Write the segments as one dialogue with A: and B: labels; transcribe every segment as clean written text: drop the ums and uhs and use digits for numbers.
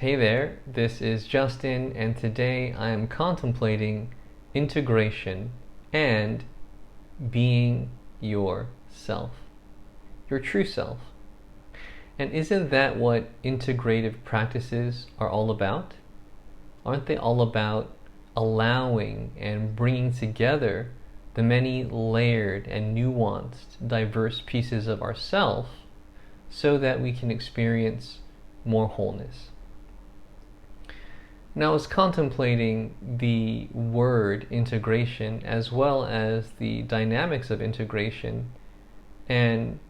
A: Hey there, this is Justin, and today I am contemplating integration and being yourself, your true self. And isn't that what integrative practices are all about? Aren't they all about allowing and bringing together the many layered and nuanced, diverse pieces of ourself so that we can experience more wholeness? Now, I was contemplating the word integration as well as the dynamics of integration, and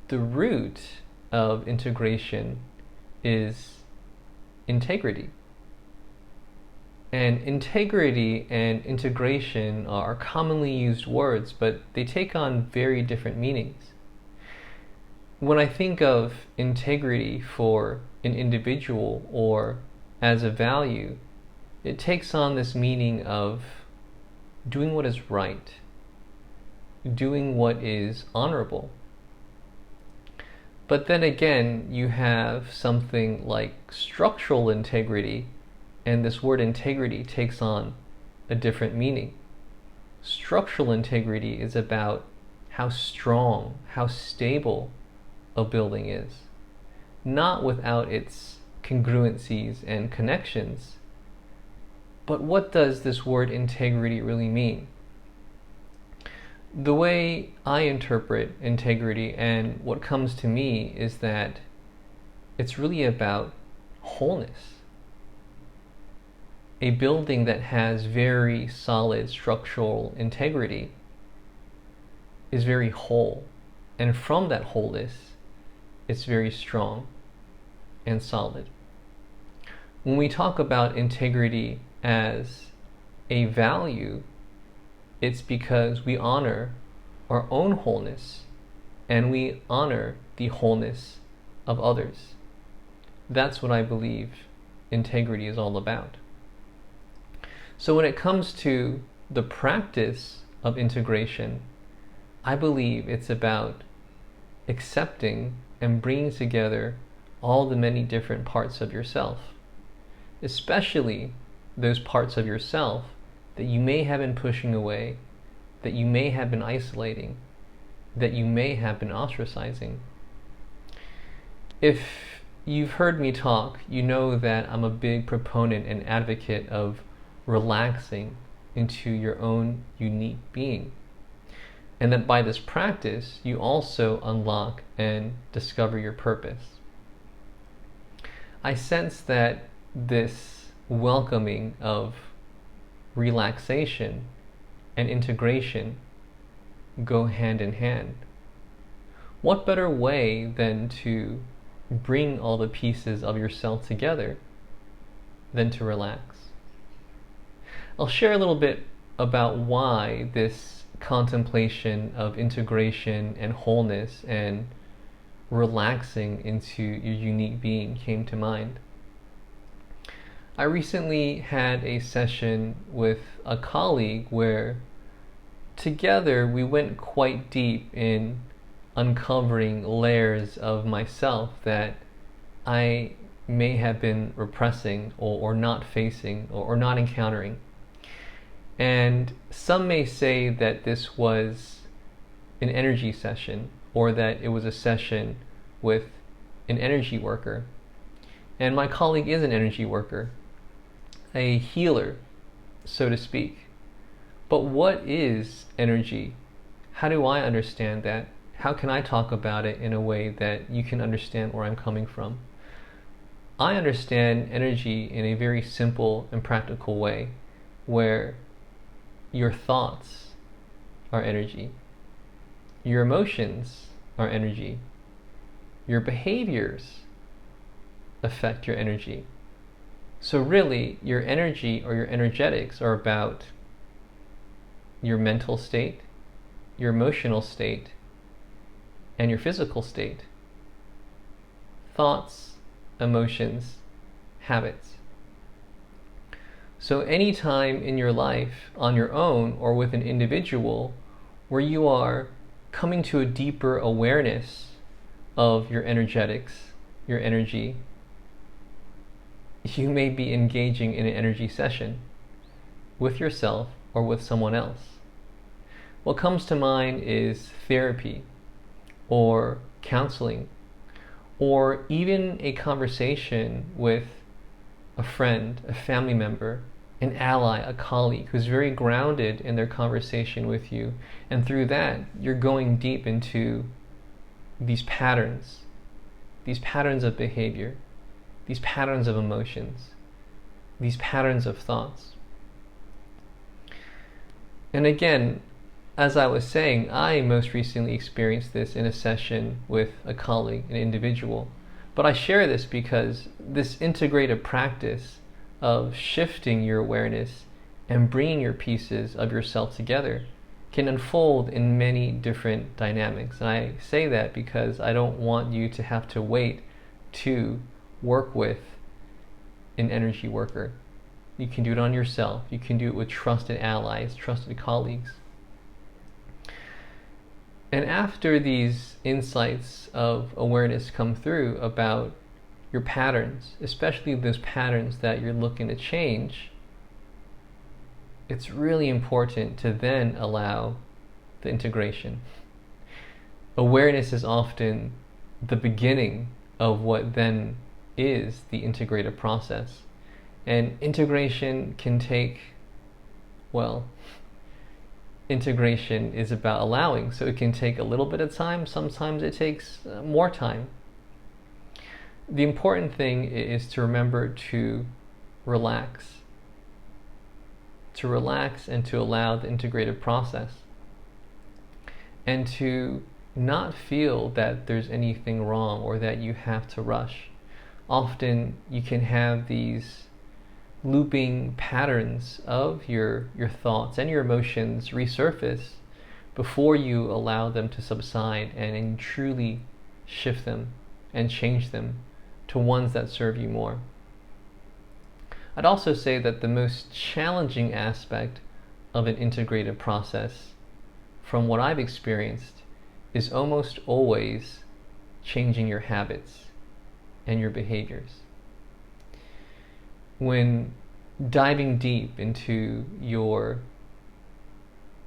A: the root of integration is integrity. And integrity and integration are commonly used words, but they take on very different meanings. When I think of integrity for an individual or as a value, it takes on this meaning of doing what is right, doing what is honorable. But then again, you have something like structural integrity, and this word integrity takes on a different meaning. Structural integrity is about how strong, how stable a building is, not without its congruencies and connections. But what does this word integrity really mean? The way I interpret integrity and what comes to me is that it's really about wholeness. A building that has very solid structural integrity is very whole, and from that wholeness, it's very strong and solid. When we talk about integrity as a value, it's because we honor our own wholeness and we honor the wholeness of others. That's what I believe integrity is all about. So when it comes to the practice of integration, I believe it's about accepting and bringing together all the many different parts of yourself, especially those parts of yourself that you may have been pushing away, that you may have been isolating, that you may have been ostracizing. If you've heard me talk, you know that I'm a big proponent and advocate of relaxing into your own unique being, and that by this practice you also unlock and discover your purpose. I sense that this welcoming of relaxation and integration go hand in hand. What better way than to bring all the pieces of yourself together than to relax? I'll share a little bit about why this contemplation of integration and wholeness and relaxing into your unique being came to mind. I recently had a session with a colleague where together we went quite deep in uncovering layers of myself that I may have been repressing or not facing or not encountering. And some may say that this was an energy session, or that it was a session with an energy worker. And my colleague is an energy worker, a healer, so to speak. But what is energy? How do I understand that? How can I talk about it in a way that you can understand where I'm coming from? I understand energy in a very simple and practical way, where your thoughts are energy, your emotions are energy, your behaviors affect your energy. So really, your energy or your energetics are about your mental state, your emotional state, and your physical state. Thoughts, emotions, habits. So anytime in your life, on your own or with an individual, where you are coming to a deeper awareness of your energetics, your energy, you may be engaging in an energy session with yourself or with someone else. What comes to mind is therapy or counseling, or even a conversation with a friend, a family member, an ally, a colleague who's very grounded in their conversation with you. And through that, you're going deep into these patterns of behavior, these patterns of emotions, these patterns of thoughts. And again, as I was saying, I most recently experienced this in a session with a colleague, an individual. But I share this because this integrative practice of shifting your awareness and bringing your pieces of yourself together can unfold in many different dynamics. And I say that because I don't want you to have to wait to work with an energy worker. You can do it on yourself. You can do it with trusted allies, trusted colleagues. And after these insights of awareness come through about your patterns, especially those patterns that you're looking to change, it's really important to then allow the integration. Awareness is often the beginning of what then is the integrative process. And integration can take, integration is about allowing, so it can take a little bit of time. Sometimes it takes more time. The important thing is to remember to relax and to allow the integrative process, and to not feel that there's anything wrong or that you have to rush. Often you can have these looping patterns of your thoughts and your emotions resurface before you allow them to subside and truly shift them and change them to ones that serve you more. I'd also say that the most challenging aspect of an integrative process, from what I've experienced, is almost always changing your habits and your behaviors. When diving deep into your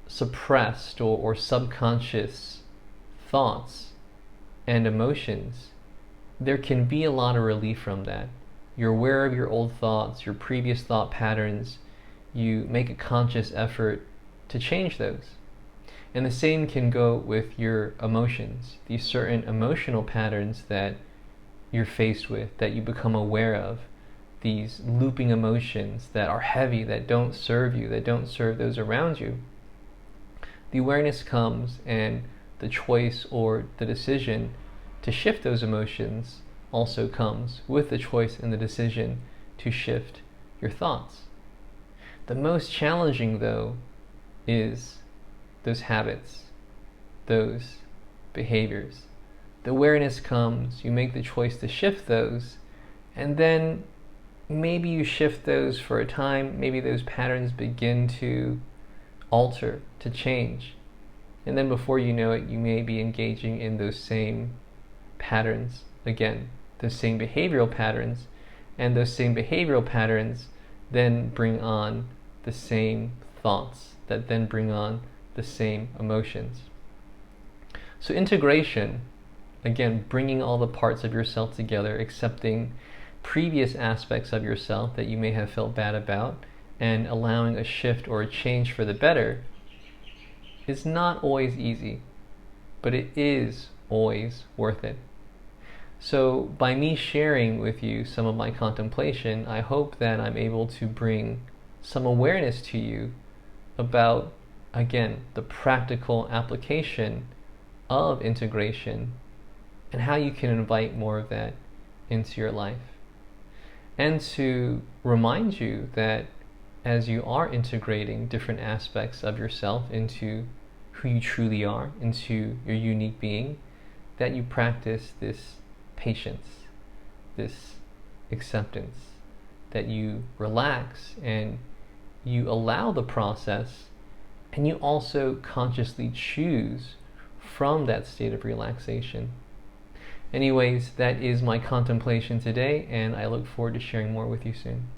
A: suppressed or subconscious thoughts and emotions, there can be a lot of relief from that. You're aware of your old thoughts, your previous thought patterns. You make a conscious effort to change those. And the same can go with your emotions, these certain emotional patterns that you're faced with, that you become aware of, these looping emotions that are heavy, that don't serve you, that don't serve those around you. The awareness comes, and the choice or the decision to shift those emotions also comes with the choice and the decision to shift your thoughts. The most challenging, though, is those habits, those behaviors. The awareness comes, you make the choice to shift those, and then maybe you shift those for a time, maybe those patterns begin to alter, to change. And then before you know it, you may be engaging in those same patterns again, those same behavioral patterns, and those same behavioral patterns then bring on the same thoughts, that then bring on the same emotions. So integration, again, bringing all the parts of yourself together, accepting previous aspects of yourself that you may have felt bad about, and allowing a shift or a change for the better, is not always easy, but it is always worth it. So by me sharing with you some of my contemplation, I hope that I'm able to bring some awareness to you about, again, the practical application of integration and how you can invite more of that into your life. And to remind you that as you are integrating different aspects of yourself into who you truly are, into your unique being, that you practice this patience, this acceptance, that you relax and you allow the process, and you also consciously choose from that state of relaxation. Anyways, that is my contemplation today, and I look forward to sharing more with you soon.